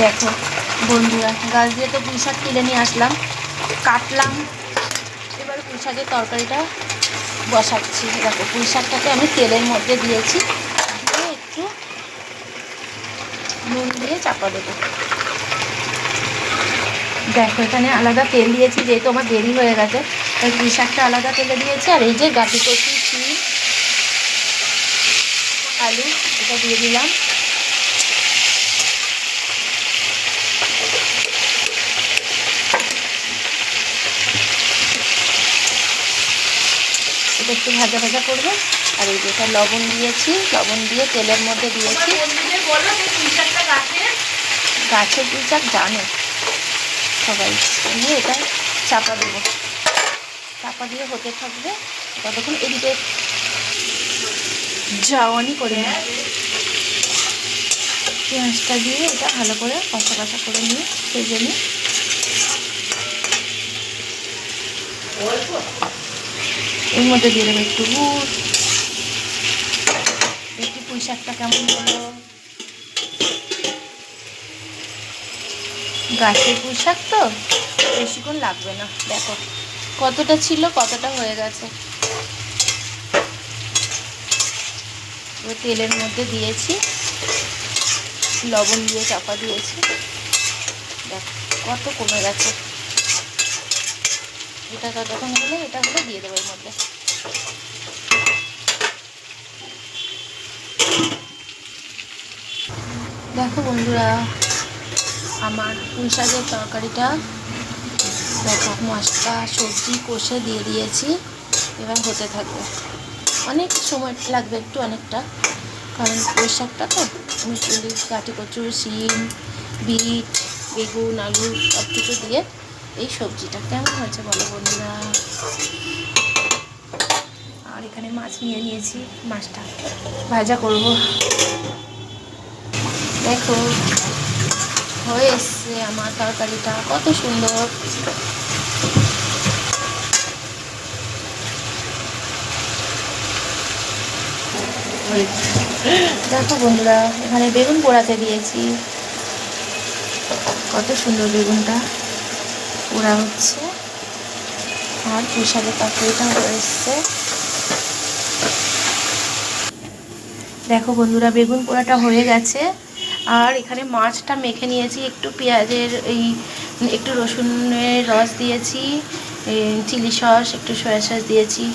দেখো বন্ধুরা, গাছ দিয়ে তো পুঁই শাক তুলে নিয়ে আসলাম, কাটলাম। এবার পুঁই শাকের তরকারিটা বসাচ্ছি। দেখো পুঁই শাকটাকে আমি তেলের মধ্যে দিয়েছি, দিয়ে একটু নুন দিয়ে চাপা দেবো। দেখো এখানে আলাদা তেল দিয়েছি, যেহেতু আমার দেরি হয়ে গেছে তাই পুঁই শাকটা আলাদা তেলে দিয়েছি। আর এই যে গাঁটি কচি, শিম, আলু এটা দিয়ে দিলাম। এটা একটু ভাজা ভাজা করবে। আর এই যেটা লবণ দিয়েছি, লবণ দিয়ে তেলের মধ্যে দিয়েছি। গাছের পুঁই শাক জানে সবাই। দিয়ে এটা চাপা দেবো, চাপা দিয়ে হতে থাকবে ততক্ষণ। এদিকে জাওয়ানি করে নিই, পেঁয়াজটা দিয়ে এটা ভালো করে কষা কষা করে নিয়ে ভেজে নিই। এর মধ্যে দিয়ে দেবো একটু গুড়। একটু পুঁই শাকটা কেমন হলো। গাছের পুঁই শাক তো বেশিক্ষণ লাগবে না। দেখো কতটা ছিল, কতটা হয়ে গেছে। তেলের মধ্যে দিয়েছি, লবণ দিয়ে চাপা দিয়েছি। দেখো কত কমে গেছে। এটা ততক্ষণ হলে এটা হলে দিয়ে দেবো এর মধ্যে। দেখো বন্ধুরা, আমার পুঁই শাকের তরকারিটা দেখো মশলা সবজি কষে দিয়ে দিয়েছি। এবার হতে থাকবে, অনেক সময় লাগবে, একটু অনেকটা, কারণ পুঁই শাকটা তো মিষ্টি কাঠি কচু, শিম, বিট, বেগুন, আলু সব কিছু দিয়ে এই সবজিটা কেমন হয়েছে বলো বন্ধুরা। আর এখানে মাছ নিয়ে নিয়েছি, মাছটা ভাজা করব। দেখো হয়ে এসছে আমার তরকারিটা, কত সুন্দর। দেখো বন্ধুরা, এখানে বেগুন পোড়াতে দিয়েছি, কত সুন্দর বেগুনটা পোড়া হচ্ছে। আর পুঁই শাকের তরকারিটা হয়ে এসছে। দেখো বন্ধুরা, বেগুন পোড়াটা হয়ে গেছে। আর এখানে মাছটা মেখে নিয়েছি, একটু পেঁয়াজের একটু রসুনের রস দিয়েছি, চিলি সস, একটু সয়া সস দিয়েছি।